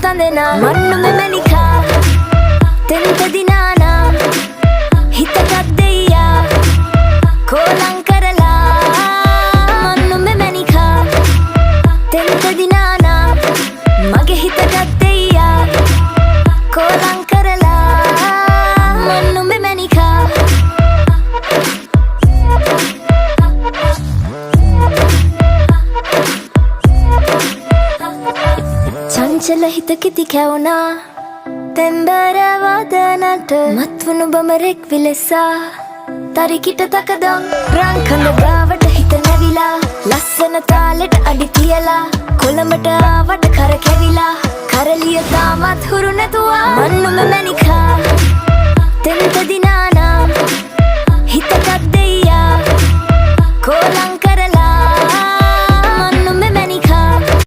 විසඳනා මන්නු මෙමනිකා තෙන්ත දිනානා හිතගත් දෙයියා කෝලං කරලා මන්නු මෙමනිකා තෙන්ත දිනානා මගේ හිතගත් දෙයියා කෝලං කරලා මන්නු මෙමනිකා චංචල හිත කිති කැවුනා තෙම්බර වදනට මත්වුණු බමරෙක් විලෙසා තරිකිට තකදම් රංකඳ ගාවට හිත නැවිලා ලස්සන තාලෙට අඩි තියලා කොළඹට ආවට කර කැවිලා කරලිය තාමත් හුරු නැතුවා මන්නුම මැනිකා තෙන්ත දිනානා හිතගත් දෙයියා කෝලං